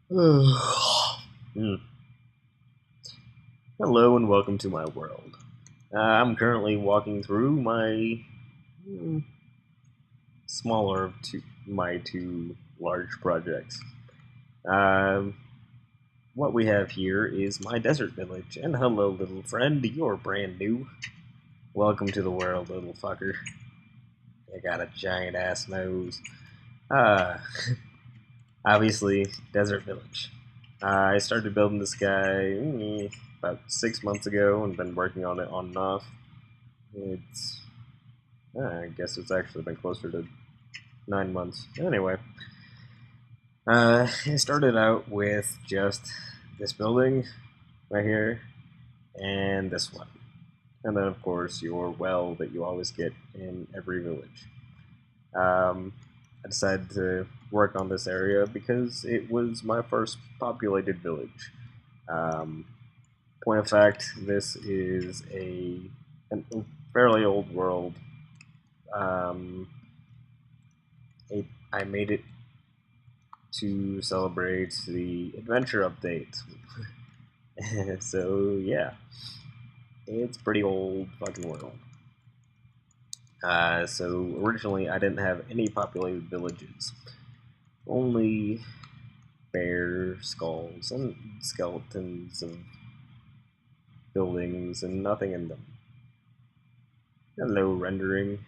Hmm. Hello and welcome to my world. I'm currently walking through my mm, smaller of my two large projects. Um, what we have here is my desert village. And hello, little friend, you're brand new. Welcome to the world, little fucker. I got a giant ass nose. Uh, obviously, desert village. I started building this guy about 6 months ago and been working on it on and off. It's I guess it's actually been closer to 9 months. Anyway, it started out with just this building right here and this one. And then, of course, your well that you always get in every village. I decided to work on this area because it was my first populated village. Um, point of fact, this is a fairly old world. Um, I made it to celebrate the adventure update. So yeah, it's pretty old fucking world. So originally I didn't have any populated villages, only bare skulls and skeletons of buildings and nothing in them. Hello, rendering.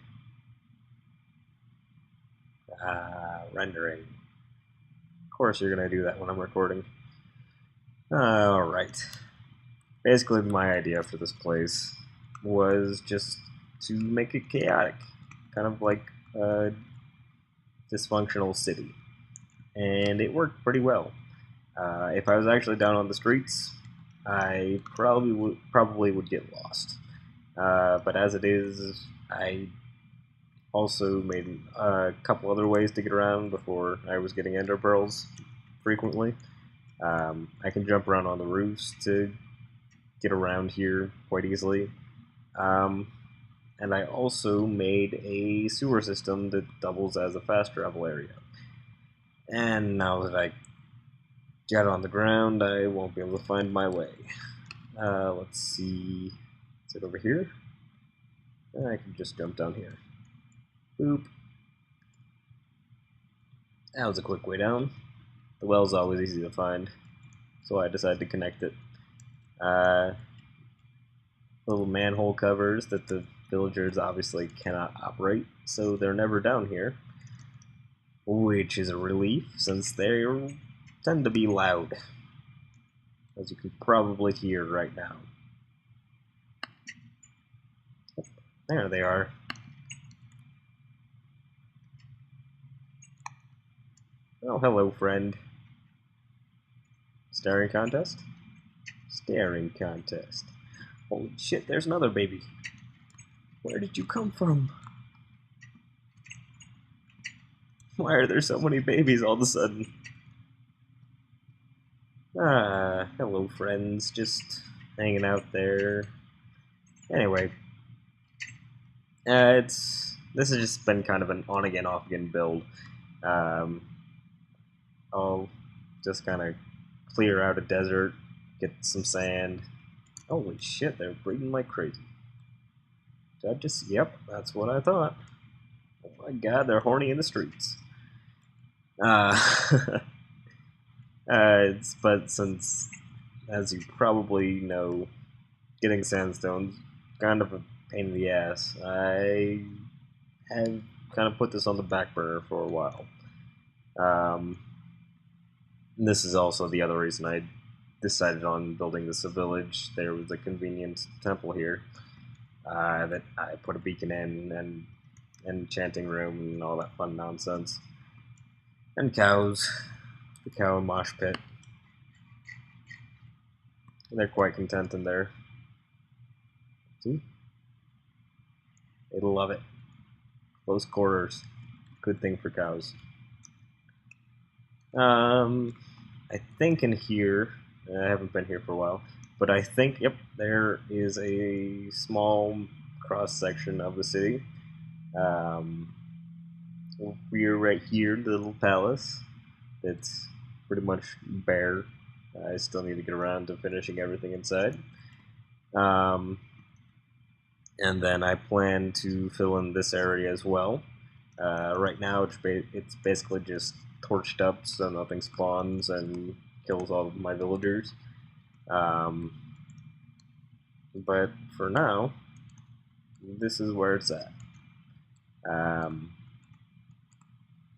Rendering. Of course you're gonna do that when I'm recording. Alright. Basically, my idea for this place was just to make it chaotic, kind of like a dysfunctional city, and it worked pretty well. If I was actually down on the streets, I probably would get lost. But as it is, I also made a couple other ways to get around before I was getting ender pearls frequently. I can jump around on the roofs to get around here quite easily. Um, and I also made a sewer system that doubles as a fast travel area. And now that I get on the ground, I won't be able to find my way. Let's see. Is it over here? I can just jump down here. Boop. That was a quick way down. The well's always easy to find, so I decided to connect it. Uh, Little manhole covers that the villagers obviously cannot operate, so they're never down here, which is a relief since they tend to be loud, as you can probably hear right now. There they are. Oh, hello, friend. Staring contest? Staring contest. Holy shit, there's another baby. Where did you come from? Why are there so many babies all of a sudden? Hello, friends. Just hanging out there. Anyway, this has just been kind of an on again, off again build. Um, I'll just kind of clear out a desert, get some sand. Holy shit, they're breeding like crazy. Did I just? Yep, that's what I thought. Oh my god, they're horny in the streets. Uh, but since, as you probably know, getting sandstone's kind of a pain in the ass. I have kind of put this on the back burner for a while. Um, this is also the other reason I decided on building this a village. There was a convenient temple here that I put a beacon in and an enchanting room and all that fun nonsense. And cows. The cow mosh pit. They're quite content in there. See? They love it. Close quarters. Good thing for cows. I think in here, I haven't been here for a while, but I think, yep, there is a small cross section of the city. Um, we're right here, the little palace. It's pretty much bare. I still need to get around to finishing everything inside. Um, and then I plan to fill in this area as well. Right now, it's basically just torched up so nothing spawns and kills all of my villagers. Um, but for now, this is where it's at. Um,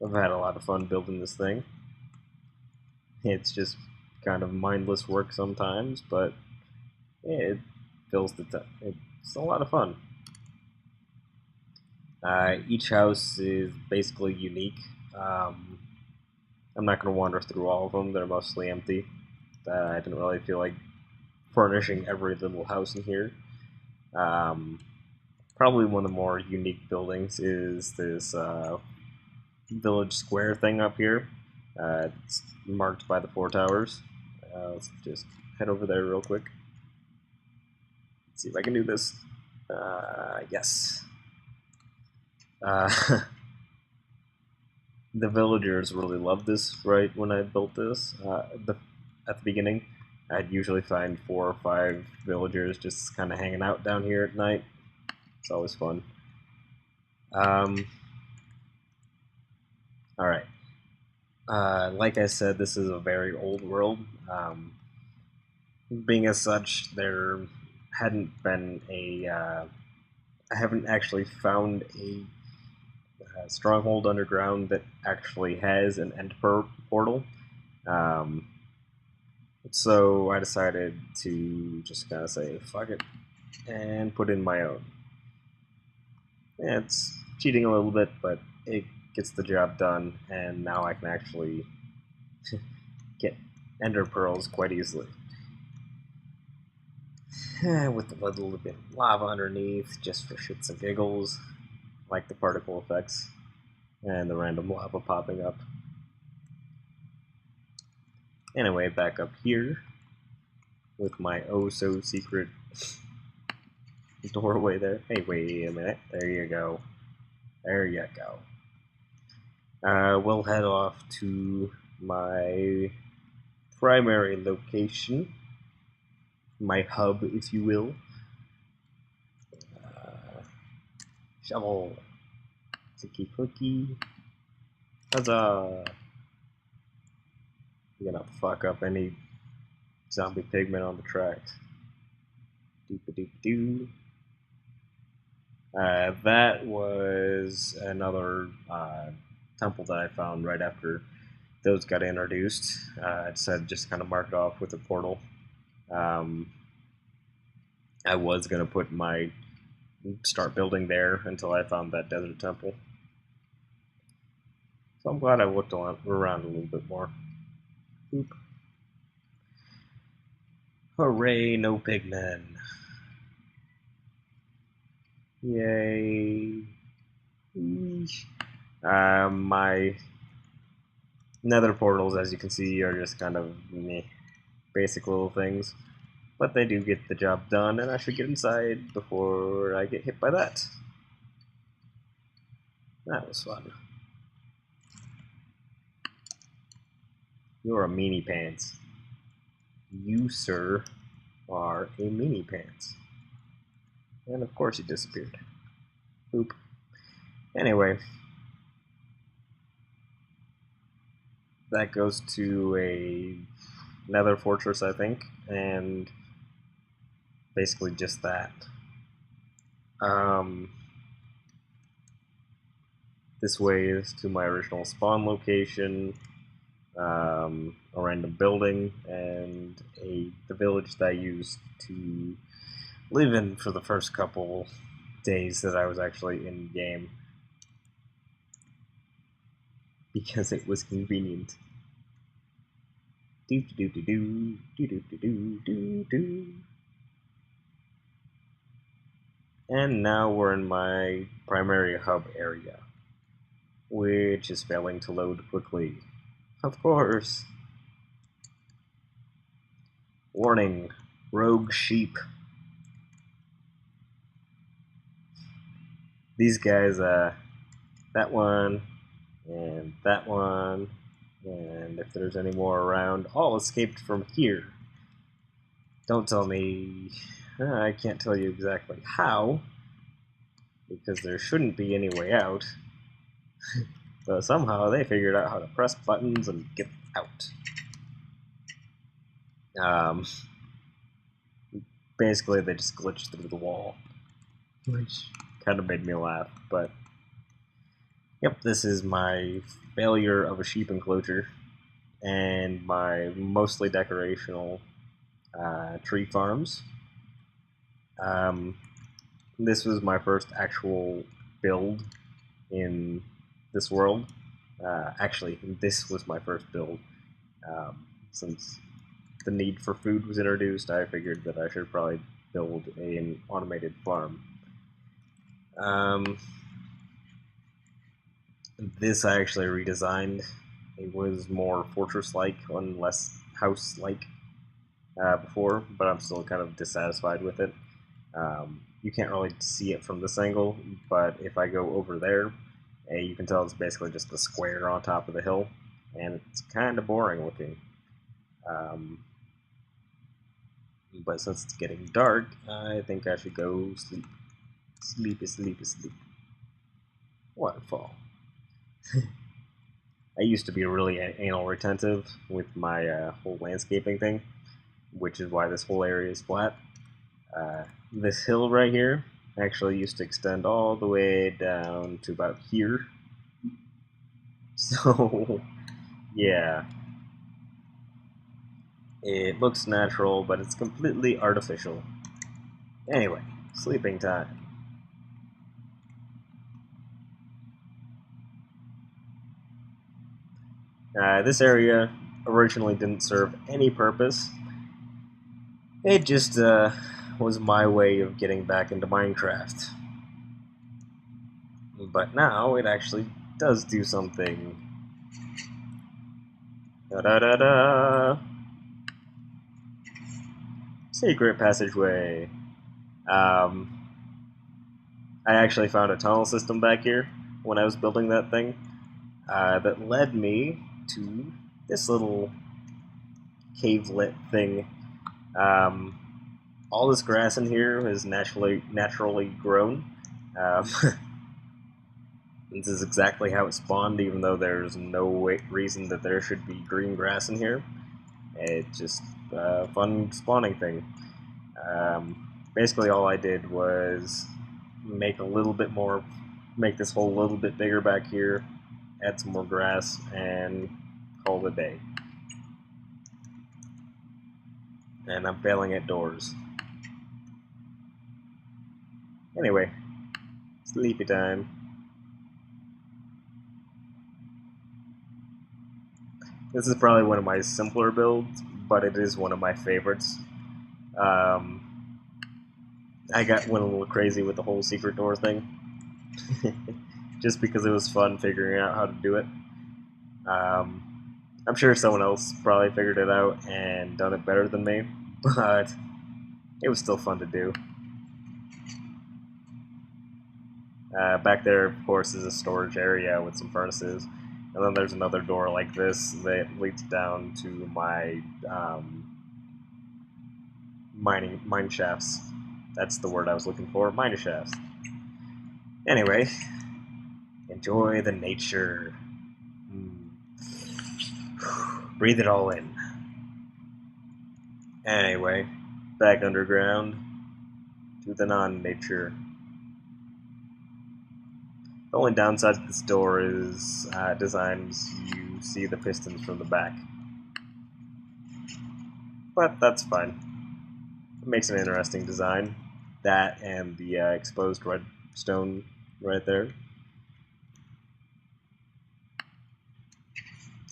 I've had a lot of fun building this thing. It's just kind of mindless work sometimes, but it fills the time. It's a lot of fun. Each house is basically unique. I'm not going to wander through all of them. They're mostly empty. I didn't really feel like furnishing every little house in here. Um, Probably one of the more unique buildings is this village square thing up here. It's marked by the 4 towers. Let's just head over there real quick. Let's see if I can do this. Yes. The villagers really loved this right when I built this. At the beginning, I'd usually find 4 or 5 villagers just kind of hanging out down here at night. It's always fun. Alright. Like I said, this is a very old world. Being as such, there hadn't been a... I haven't actually found a stronghold underground that actually has an end portal. Um, so I decided to just kind of say, fuck it, and put in my own. Yeah, it's cheating a little bit, but it gets the job done, and now I can actually get ender pearls quite easily. With a little bit of lava underneath, just for shits and giggles, like the particle effects, and the random lava popping up. Anyway, back up here, with my oh-so-secret doorway there. Hey, wait a minute. There you go. There you go. We'll head off to my primary location, my hub, if you will. Shovel. Ticky clicky. Huzzah! You're gonna fuck up any zombie pigment on the tracks. Doop-a-doop-doo. That was another temple that I found right after those got introduced. I decided to just kind of mark it off with a portal. I was going to start building there until I found that desert temple. So I'm glad I looked around a little bit more. Oop. Hooray, no pigmen. Yay. My nether portals, as you can see, are just kind of meh, basic little things. But they do get the job done, and I should get inside before I get hit by that. That was fun. You're a meanie pants. You, sir, are a meanie pants. And of course he disappeared. Oop. Anyway. That goes to another fortress, I think, and basically just that. This way is to my original spawn location, a random building, and the village that I used to live in for the first couple days that I was actually in game, because it was convenient. Do do do do do do do do do do. And now we're in my primary hub area, which is failing to load quickly. Of course. Warning, rogue sheep. These guys, that one, and that one, And if there's any more around, all escaped from here. Don't tell me... I can't tell you exactly how, because there shouldn't be any way out. But somehow they figured out how to press buttons and get out. Basically, they just glitched through the wall, which kind of made me laugh. But yep, this is my failure of a sheep enclosure and my mostly decorational tree farms. This was my first actual build in this world. Actually, this was my first build. Since the need for food was introduced, I figured that I should probably build an automated farm. This I actually redesigned. It was more fortress-like and less house-like before, but I'm still kind of dissatisfied with it. You can't really see it from this angle, but if I go over there, you can tell it's basically just a square on top of the hill, and it's kind of boring looking. But since it's getting dark, I think I should go sleep. Sleep is sleep is sleep. Waterfall. I used to be really anal retentive with my whole landscaping thing, which is why this whole area is flat. This hill right here actually used to extend all the way down to about here. So, yeah. It looks natural, but it's completely artificial. Anyway, sleeping time. This area originally didn't serve any purpose. It just was my way of getting back into Minecraft. But now it actually does do something. Da-da-da-da! Secret passageway. I actually found a tunnel system back here when I was building that thing that led me to this little cavelet thing. All this grass in here is naturally grown. This is exactly how it spawned, even though there's no reason that there should be green grass in here. It's just a fun spawning thing. Basically, all I did was make this hole a little bit bigger back here, add some more grass, and call it a day. And I'm failing at doors. Anyway, sleepy time. This is probably one of my simpler builds, but it is one of my favorites. I went a little crazy with the whole secret door thing, just because it was fun figuring out how to do it. I'm sure someone else probably figured it out and done it better than me, but it was still fun to do. Back there, of course, is a storage area with some furnaces. And then there's another door like this that leads down to my mine shafts. That's the word I was looking for, mine shafts. Anyway, enjoy the nature. Breathe it all in. Anyway, back underground to the non-nature. The only downside to this door is designs you see the pistons from the back. But that's fine. It makes an interesting design. That and the exposed redstone right there.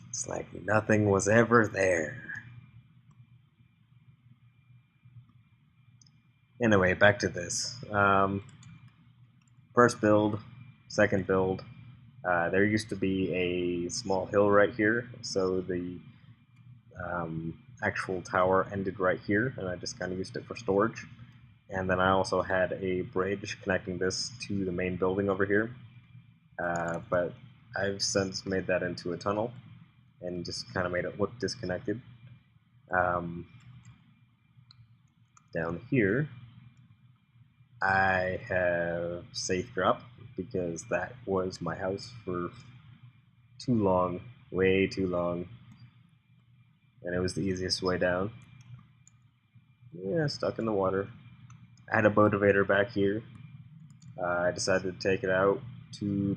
It's like nothing was ever there. Anyway, back to this. First build, second build. There used to be a small hill right here, so the actual tower ended right here, and I just kind of used it for storage. And then I also had a bridge connecting this to the main building over here, but I've since made that into a tunnel. and just kind of made it look disconnected. Down here, I have safe drop because that was my house for too long, way too long, and it was the easiest way down. Yeah, stuck in the water. I had a motivator back here. I decided to take it out to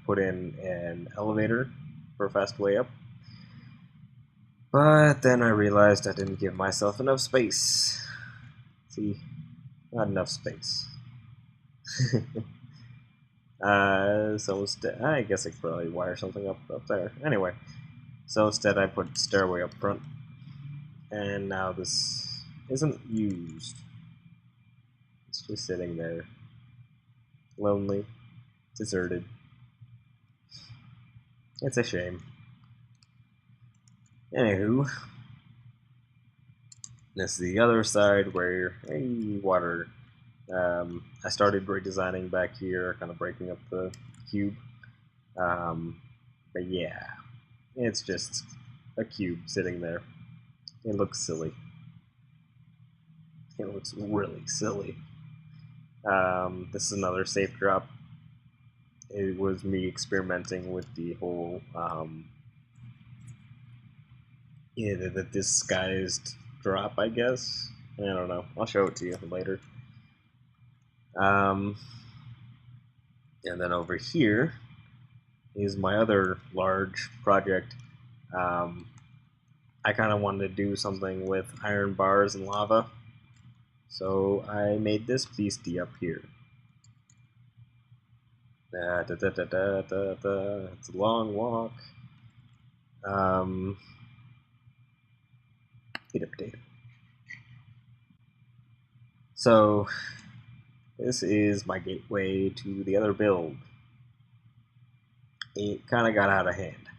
put in an elevator for a fast way up. But then I realized I didn't give myself enough space. See, not enough space. So instead, I guess I could probably wire something up there. Anyway, so instead I put stairway up front, and now this isn't used. It's just sitting there, lonely, deserted. It's a shame. Anywho, this is the other side where water. I started redesigning back here, kind of breaking up the cube. But yeah, it's just a cube sitting there. It looks silly. It looks really silly. This is another safe drop. It was me experimenting with the whole the disguised drop, I guess. I don't know. I'll show it to you later. And then over here is my other large project. I kind of wanted to do something with iron bars and lava, so I made this beastie up here. It's a long walk. Potato. So this is my gateway to the other build. It kind of got out of hand,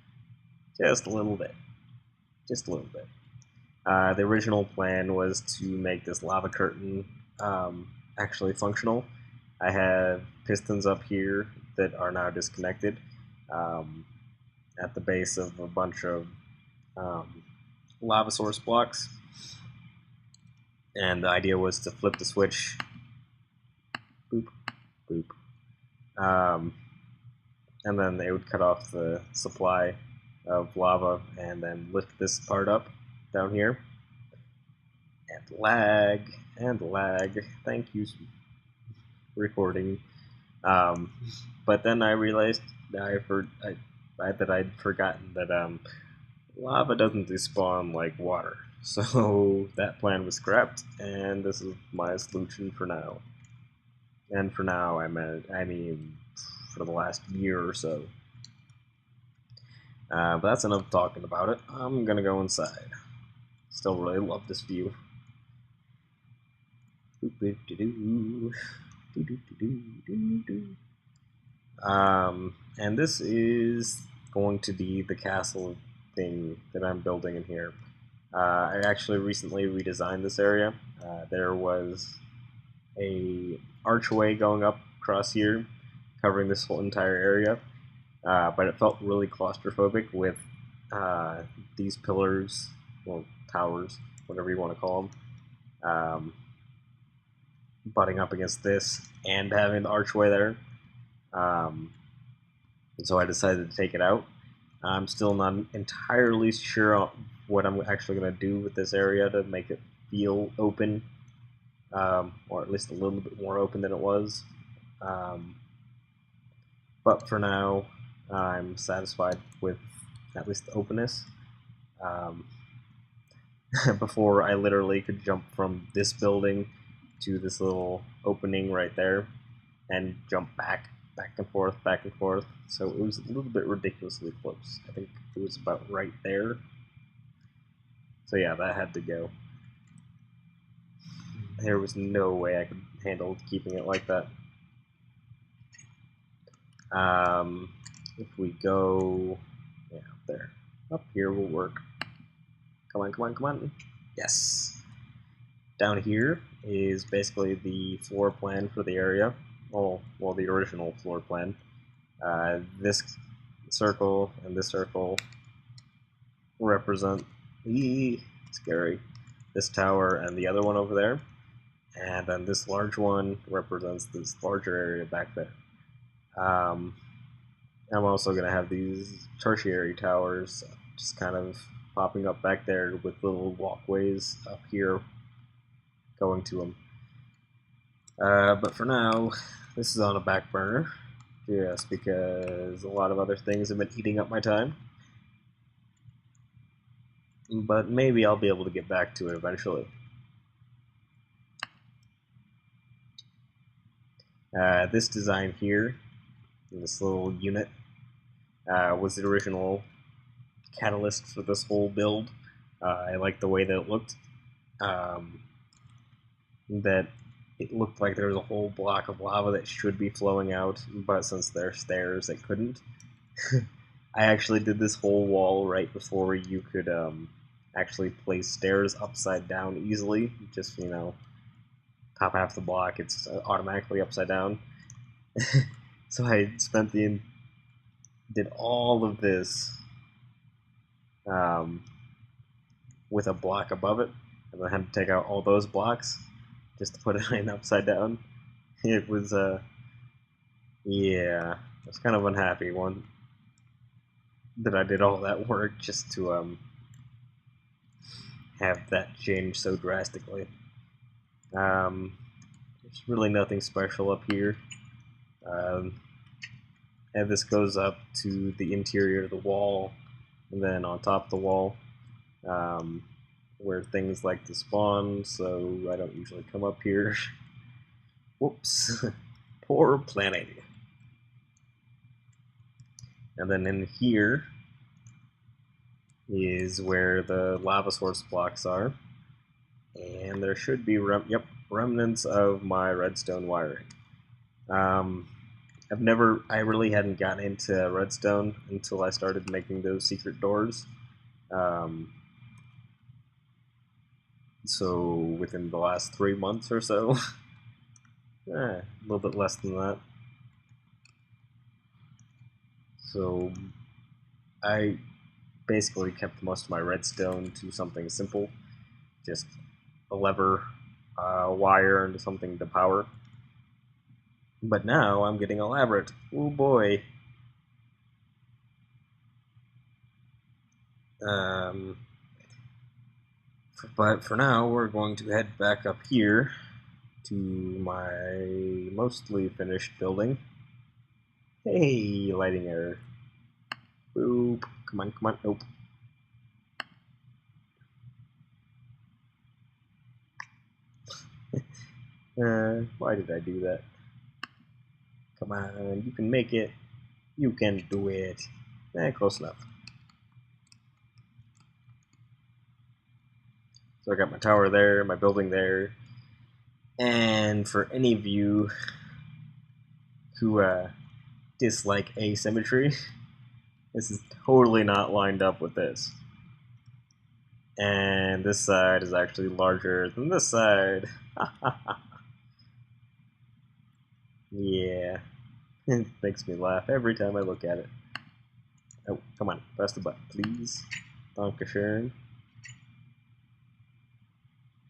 just a little bit, just a little bit. The original plan was to make this lava curtain actually functional. I have pistons up here that are now disconnected at the base of a bunch of lava source blocks. And the idea was to flip the switch, boop, boop, and then they would cut off the supply of lava and then lift this part up down here. And lag, thank you, recording. But then I realized that I'd forgotten that lava doesn't despawn like water. So that plan was scrapped, and this is my solution for now. And for now, I mean for the last year or so. But that's enough talking about it. I'm gonna go inside. Still really love this view. And this is going to be the castle thing that I'm building in here. I actually recently redesigned this area. There was a archway going up across here, covering this whole entire area, but it felt really claustrophobic with these pillars, well, towers, whatever you want to call them, butting up against this and having the archway there. And so I decided to take it out. I'm still not entirely sure what I'm actually going to do with this area to make it feel open, or at least a little bit more open than it was. But for now, I'm satisfied with at least the openness. Before, I literally could jump from this building to this little opening right there and jump back and forth, back and forth. So it was a little bit ridiculously close. I think it was about right there. So yeah, that had to go. There was no way I could handle keeping it like that. If we go, yeah, up there. Up here will work. Come on, come on, come on. Yes. Down here is basically the floor plan for the area. Well, the original floor plan. This circle and this circle represent the scary this tower and the other one over there, and then this large one represents this larger area back there. I'm also going to have these tertiary towers just kind of popping up back there with little walkways up here going to them. But for now, this is on a back burner, just because a lot of other things have been eating up my time. But maybe I'll be able to get back to it eventually. This design here, this little unit, was the original catalyst for this whole build. I like the way that it looked. That it looked like there was a whole block of lava that should be flowing out, but since there are stairs, it couldn't. I actually did this whole wall right before you could actually place stairs upside down easily. Just, you know, top half the block, it's automatically upside down. So I did all of this with a block above it, and I had to take out all those blocks just to put it in upside down. It was, yeah, I was kind of unhappy that I did all that work just to have that change so drastically. There's really nothing special up here. And this goes up to the interior of the wall, and then on top of the wall, where things like to spawn, so I don't usually come up here. Whoops. Poor planning. And then in here is where the lava source blocks are, and there should be remnants of my redstone wiring. I really hadn't gotten into redstone until I started making those secret doors. So within the last 3 months or so, a little bit less than that. So I basically kept most of my redstone to something simple, just a lever, wire, and something to power. But now I'm getting elaborate. Oh boy. But for now, we're going to head back up here to my mostly finished building. Hey, lighting error. Boop. Come on, come on. Nope. Why did I do that? Come on, you can make it. You can do it. Close enough. So I got my tower there, my building there. And for any of you who dislike asymmetry, this is totally not lined up with this. And this side is actually larger than this side. Yeah. It makes me laugh every time I look at it. Oh, come on, press the button, please. Dankeschön.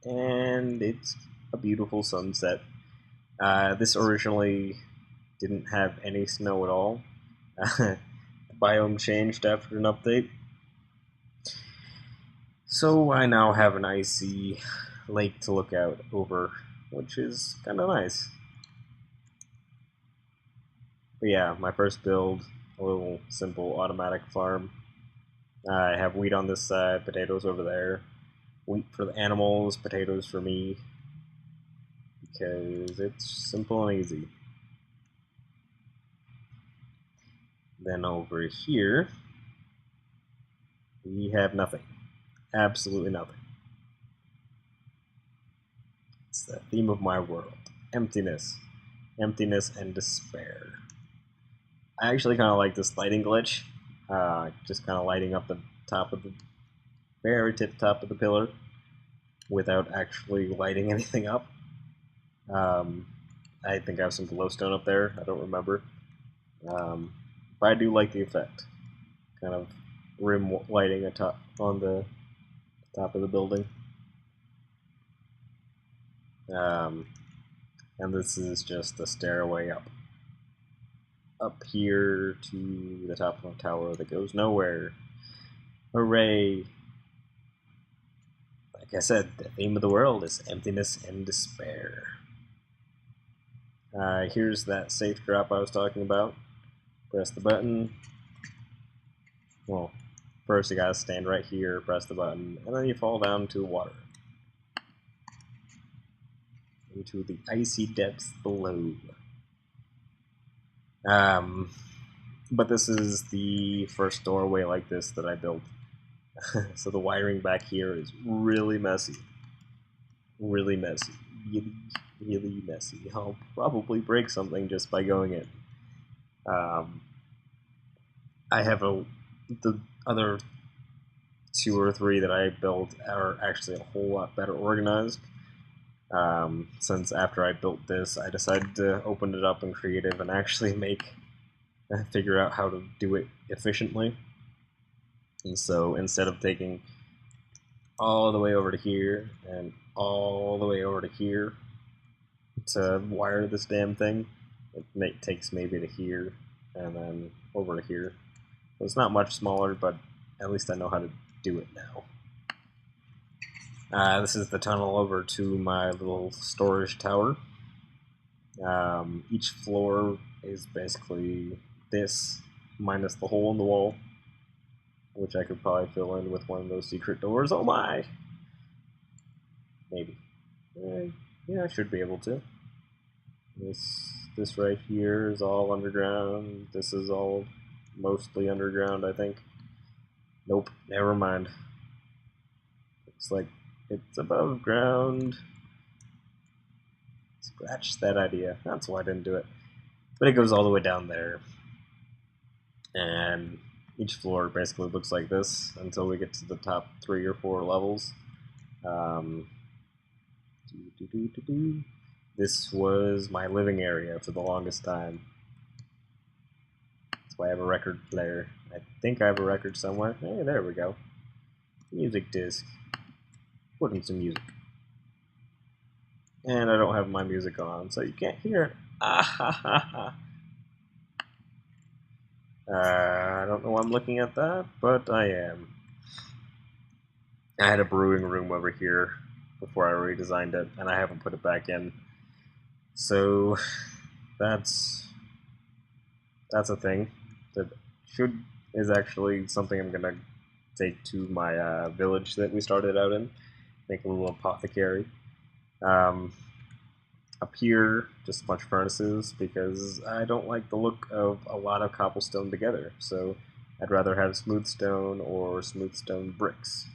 And it's a beautiful sunset. This originally didn't have any snow at all. The biome changed after an update. So I now have an icy lake to look out over, which is kind of nice. But yeah, my first build, a little simple automatic farm. I have wheat on this side, potatoes over there. Wheat for the animals, potatoes for me, because it's simple and easy. Then over here, we have nothing. Absolutely nothing. It's the theme of my world. Emptiness. Emptiness and despair. I actually kind of like this lighting glitch. Just kind of lighting up the top of the very top of the pillar without actually lighting anything up. I think I have some glowstone up there. I don't remember. But I do like the effect. Kind of rim lighting atop on the top of the building. And this is just a stairway up here to the top of a tower that goes nowhere. Hooray! Like I said, the theme of the world is emptiness and despair. Here's that safe drop I was talking about. Press the button. Well, first you gotta stand right here, press the button, and then you fall down to water. Into the icy depths below. But this is the first doorway like this that I built. So the wiring back here is really messy. Really messy. Really, really messy. I'll probably break something just by going in. I have the other 2 or 3 that I built are actually a whole lot better organized. Since after I built this, I decided to open it up in creative and actually figure out how to do it efficiently. And so instead of taking all the way over to here and all the way over to here to wire this damn thing, it takes maybe to here and then over to here. So it's not much smaller, but at least I know how to do it now. This is the tunnel over to my little storage tower. Each floor is basically this, minus the hole in the wall, which I could probably fill in with one of those secret doors. Oh my! Maybe. Yeah, I should be able to. This right here is all underground. This is all mostly underground, I think. Nope, never mind. Looks like it's above ground. Scratch that idea. That's why I didn't do it. But it goes all the way down there. And each floor basically looks like this until we get to the top 3 or 4 levels. This was my living area for the longest time. That's why I have a record player. I think I have a record somewhere. Hey, there we go. Music disc. Put in some music. And I don't have my music on, so you can't hear it. Ah ha ha ha. I don't know why I'm looking at that, but I am. I had a brewing room over here before I redesigned it, and I haven't put it back in. So that's a thing that is actually something I'm gonna take to my village that we started out in. Make a little apothecary. Up here, just a bunch of furnaces, because I don't like the look of a lot of cobblestone together, so I'd rather have smooth stone or smooth stone bricks.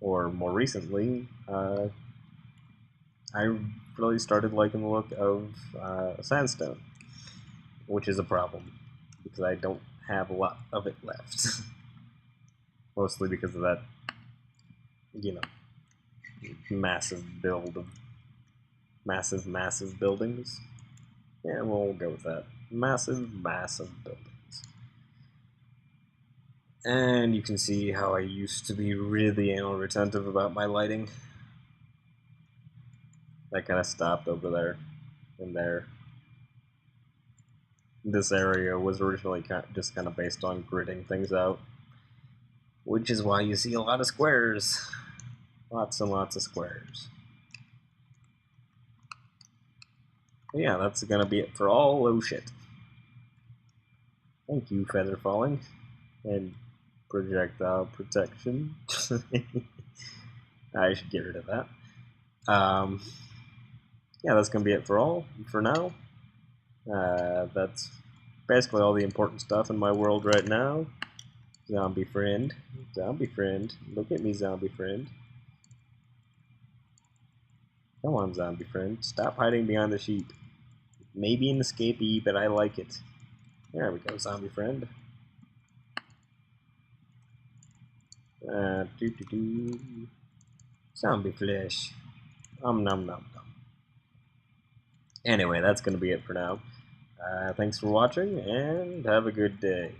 Or more recently, I really started liking the look of sandstone, which is a problem, because I don't have a lot of it left. Mostly because of that, massive build of massive buildings. Yeah, we'll go with that. Massive buildings. And you can see how I used to be really anal retentive about my lighting. That kind of stopped over there and there. This area was originally just kind of based on gridding things out, which is why you see a lot of squares. Lots and lots of squares. But yeah, that's gonna be it for all. Oh shit. Thank you, feather falling. And projectile protection. I should get rid of that. Yeah, that's gonna be it for now. That's basically all the important stuff in my world right now. Zombie friend. Look at me, zombie friend. Come on, zombie friend. Stop hiding behind the sheep. Maybe an escapee, but I like it. There we go, zombie friend. Zombie flesh. Nom nom nom. Anyway, that's going to be it for now. Thanks for watching, and have a good day.